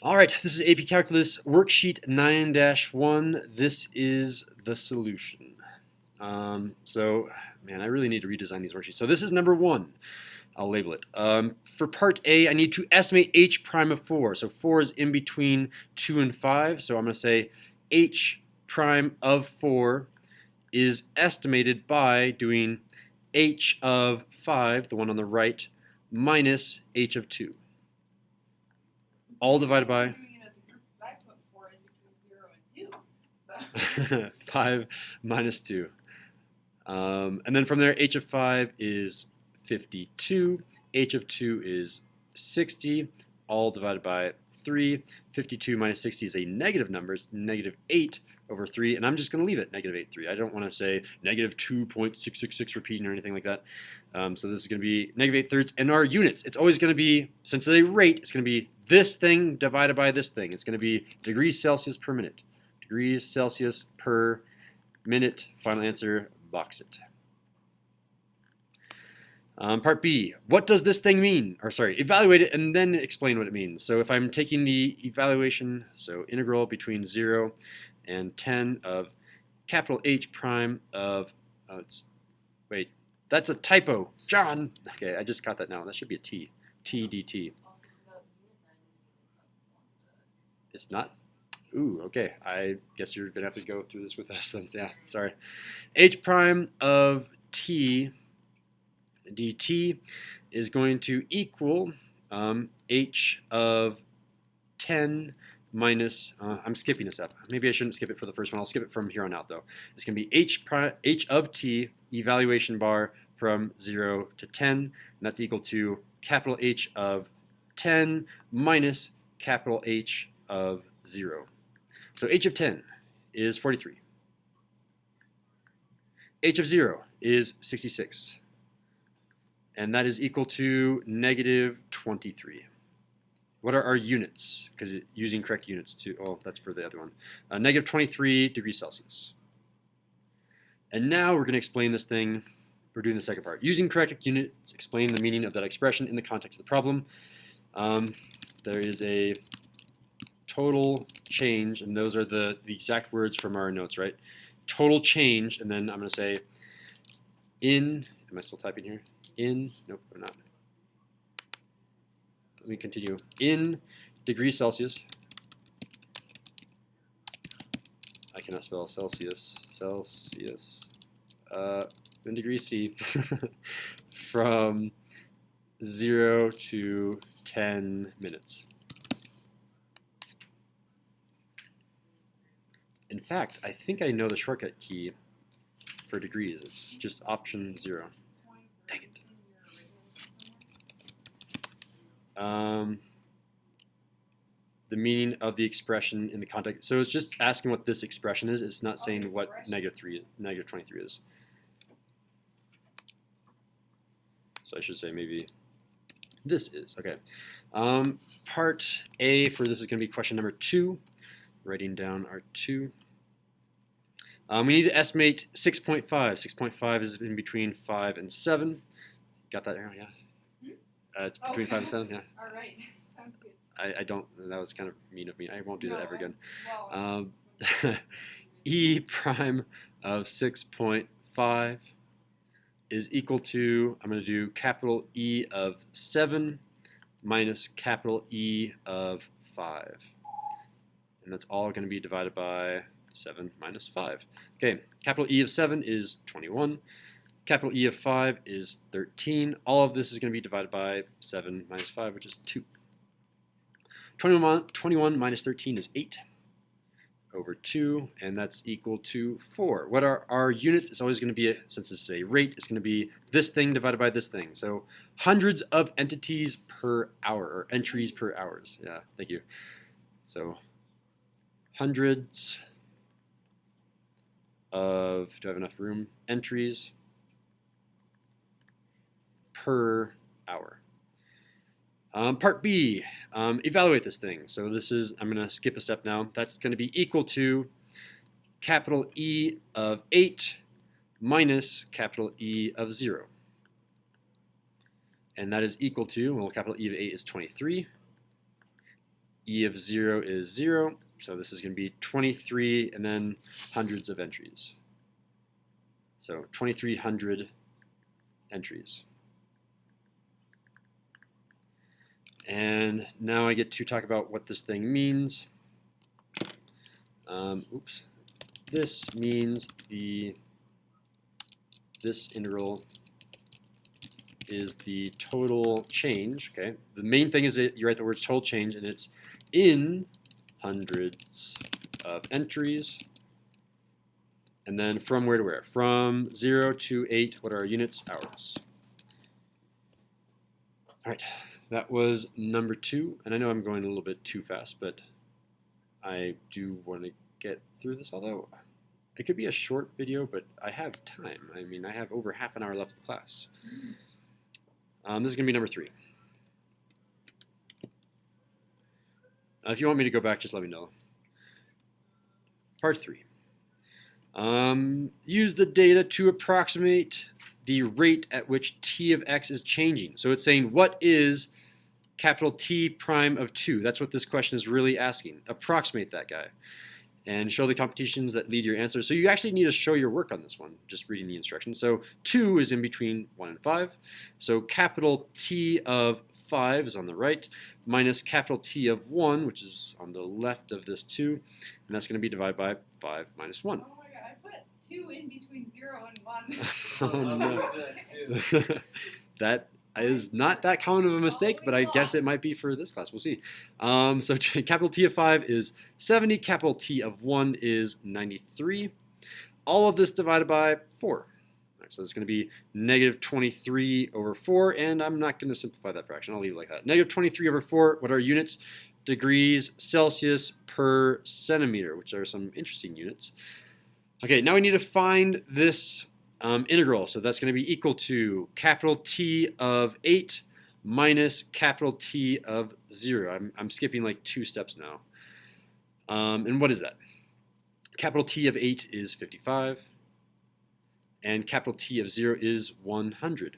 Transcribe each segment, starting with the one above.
All right, this is AP Calculus worksheet 9-1. This is the solution. Man, I really need to redesign these worksheets. So this is number 1. I'll label it. For part A, I need to estimate h prime of 4. So 4 is in between 2 and 5. So I'm going to say h prime of 4 is estimated by doing h of 5, the one on the right, minus h of 2. All divided by 5 minus 2. And then from there, h of 5 is 52. H of 2 is 60, all divided by 3. 52 minus 60 is a negative number. It's negative 8 over 3. And I'm just going to leave it negative 8, 3. I don't want to say negative 2.666 repeating or anything like that. So this is going to be negative 8 thirds. And our units, it's always going to be, since it's a rate, it's going to be this thing divided by this thing. It's going to be degrees Celsius per minute. Degrees Celsius per minute. Final answer, box it. Part B, what does this thing mean? Or sorry, evaluate it and then explain what it means. So if I'm taking the evaluation, so integral between 0 and 10 of capital H prime of, wait, that's a typo. John! Okay, I just got that now. That should be a T. T dt. It's not? Ooh, okay. I guess you're going to have to go through this with us then. Yeah, sorry. H prime of T dt is going to equal h of 10 minus, I'm skipping this up. Maybe I shouldn't skip it for the first one. I'll skip it from here on out, though. It's going to be h of t, evaluation bar, from 0 to 10, and that's equal to capital H of 10 minus capital H of 0. So h of 10 is 43. H of 0 is 66. And that is equal to negative 23. What are our units? Because using correct units too. Oh, that's for the other one. Negative 23 degrees Celsius. And now we're going to explain this thing. We're doing the second part. Using correct units, explain the meaning of that expression in the context of the problem. There is a total change, and those are the exact words from our notes, right? Total change, and then I'm going to say in, am I still typing here? In, nope, I'm not. Let me continue. In degrees Celsius, I cannot spell Celsius, in degrees C, from 0 to 10 minutes. In fact, I think I know the shortcut key for degrees. It's just option 0. Dang it. The meaning of the expression in the context. So it's just asking what this expression is. It's not saying what negative 23 is. So I should say maybe this is. Okay. Part A for this is going to be question number 2. Writing down our 2. We need to estimate 6.5. 6.5 is in between 5 and 7. Got that, Aaron? Yeah. It's between 5 and 7. Yeah. All right. Sounds good. I don't. That was kind of mean of me. I won't do that ever again. Well, E prime of 6.5 is equal to, I'm going to do capital E of 7 minus capital E of 5. And that's all going to be divided by 7 minus 5. Okay, capital E of 7 is 21. Capital E of 5 is 13. All of this is going to be divided by 7 minus 5, which is 2. 21 minus 13 is 8 over 2, and that's equal to 4. What are our units? It's always going to be, since it's a rate, it's going to be this thing divided by this thing. So hundreds of entities per hour, or entries per hours. Yeah, thank you. So hundreds of, do I have enough room? Entries per hour. Part B, evaluate this thing. So this is, I'm going to skip a step now. That's going to be equal to capital E of 8 minus capital E of 0. And that is equal to, well, capital E of 8 is 23. E of 0 is 0. So this is going to be 23 and then hundreds of entries. So 2,300 entries. And now I get to talk about what this thing means. This means this integral is the total change. Okay. The main thing is that you write the words total change, and it's in hundreds of entries. And then from where to where? From 0 to 8. What are our units? Hours. All right. That was number 2. And I know I'm going a little bit too fast, but I do want to get through this, although it could be a short video, but I have time. I mean, I have over half an hour left of class. This is going to be number 3. If you want me to go back, just let me know. Part 3. Use the data to approximate the rate at which t of x is changing. So it's saying, what is capital T prime of 2? That's what this question is really asking. Approximate that guy. And show the computations that lead your answer. So you actually need to show your work on this one, just reading the instructions. So 2 is in between 1 and 5. So capital T of 5 is on the right, minus capital T of 1, which is on the left of this 2. And that's going to be divided by 5 minus 1. Oh my god, I put 2 in between 0 and 1. Oh, no. That is not that common of a mistake, but I guess it might be for this class. We'll see. So capital T of 5 is 70. Capital T of 1 is 93. All of this divided by 4. All right, so it's going to be negative 23 over 4, and I'm not going to simplify that fraction. I'll leave it like that. Negative 23 over 4, what are units? Degrees Celsius per centimeter, which are some interesting units. Okay, now we need to find this integral. So that's going to be equal to capital T of 8 minus capital T of 0. I'm skipping like 2 steps now. And what is that? Capital T of 8 is 55. And capital T of 0 is 100.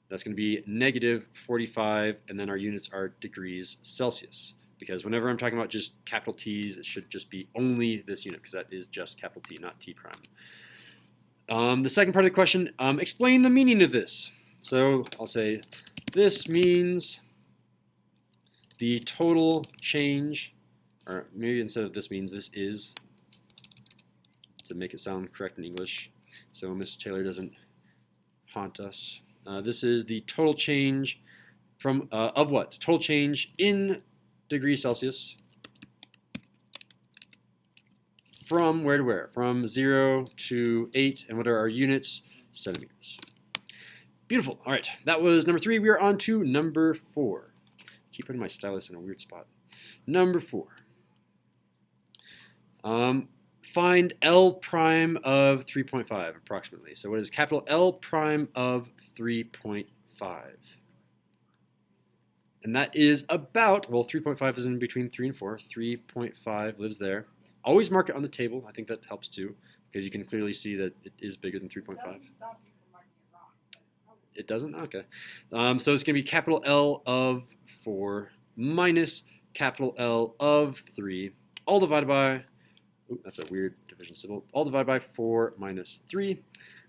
That's going to be negative 45. And then our units are degrees Celsius. Because whenever I'm talking about just capital T's, it should just be only this unit, because that is just capital T, not T prime. The second part of the question, explain the meaning of this. So I'll say this means the total change, or maybe instead of this means, this is, to make it sound correct in English, so Miss Taylor doesn't haunt us. This is the total change from of what? Total change in degrees Celsius from where to where? From 0 to 8, and what are our units? Centimeters. Beautiful. All right, that was number 3. We are on to number 4. Keep putting my stylus in a weird spot. Number 4. Find L prime of 3.5 approximately. So what is capital L prime of 3.5? And that is about, well, 3.5 is in between 3 and 4. 3.5 lives there. Always mark it on the table. I think that helps too, because you can clearly see that it is bigger than 3.5. It doesn't stop you from marking it wrong. It doesn't? Okay. So it's going to be capital L of 4 minus capital L of 3, all divided by, that's a weird division symbol, all divided by 4 minus 3.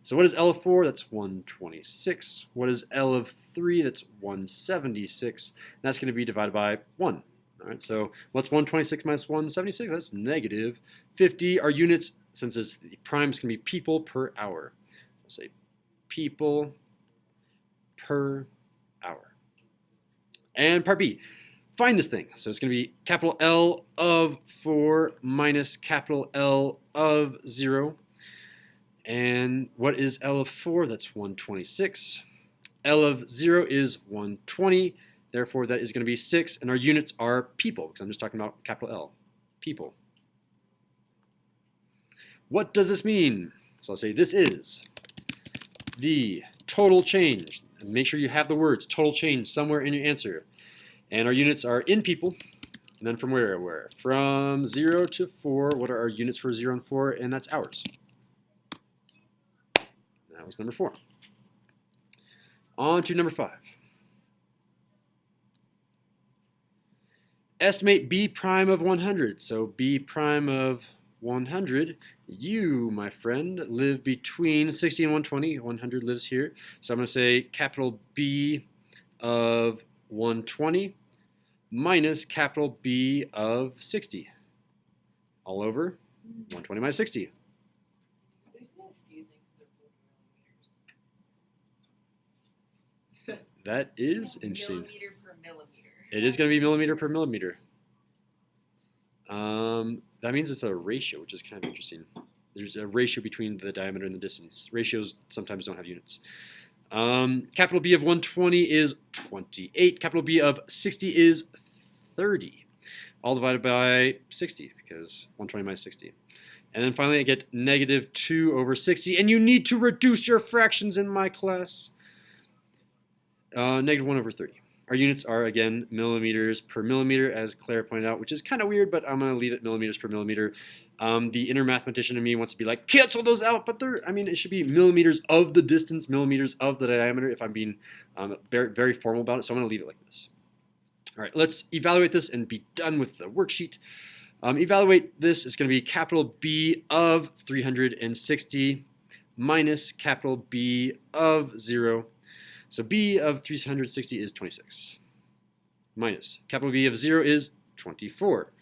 So what is L of 4? That's 126. What is L of 3? That's 176. And that's going to be divided by 1. All right, so what's 126 minus 176? That's negative 50. Our units, since it's the prime, is going to be people per hour. So say people per hour. And part B, find this thing. So it's going to be capital L of 4 minus capital L of 0. And what is L of 4? That's 126. L of 0 is 120. Therefore, that is going to be 6. And our units are people, because I'm just talking about capital L. People. What does this mean? So I'll say this is the total change. And make sure you have the words total change somewhere in your answer. And our units are in people. And then from where? Where? From 0 to 4. What are our units for 0 and 4? And that's hours. That was number 4. On to number 5. estimate b prime of 100. So b prime of 100, you, my friend, live between 60 and 120. 100 lives here. So I'm going to say capital B of 120 minus capital B of 60. All over 120 minus 60. It's confusing because they're both millimeters. That is interesting. Millimeter per millimeter. It is going to be millimeter per millimeter. That means it's a ratio, which is kind of interesting. There's a ratio between the diameter and the distance. Ratios sometimes don't have units. Capital B of 120 is 28. Capital B of 60 is 30. All divided by 60, because 120 minus 60. And then finally I get negative 2 over 60. And you need to reduce your fractions in my class. Negative 1 over 30. Our units are, again, millimeters per millimeter, as Claire pointed out, which is kind of weird, but I'm going to leave it millimeters per millimeter. The inner mathematician in me wants to be like, cancel those out, but it should be millimeters of the distance, millimeters of the diameter, if I'm being very, very formal about it, so I'm going to leave it like this. All right, let's evaluate this and be done with the worksheet. Evaluate this is going to be capital B of 360 minus capital B of 0. So B of 360 is 26. Minus capital B of 0 is 24.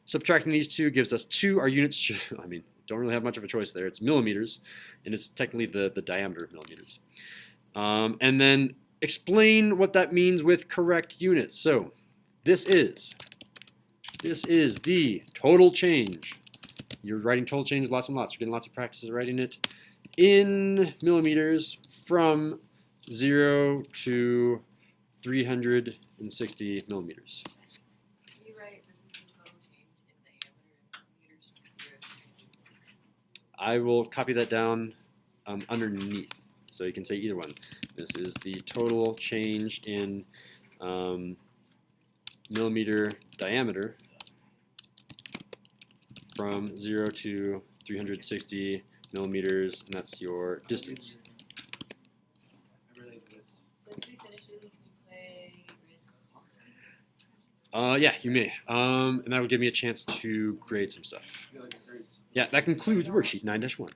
Subtracting these two gives us 2. Our units, don't really have much of a choice there. It's millimeters, and it's technically the diameter of millimeters. And then explain what that means with correct units. So this is the total change. You're writing total change lots and lots. You're getting lots of practice at writing it in millimeters from 0 to 360 millimeters. Can you write this is the total change in diameter in millimeters from 0 to 360? I will copy that down underneath, so you can say either one. This is the total change in millimeter diameter from 0 to 360 millimeters, and that's your distance. Since we finish it, can we play Risk? Yeah, you may. And that will give me a chance to grade some stuff. Yeah, that concludes worksheet 9-1.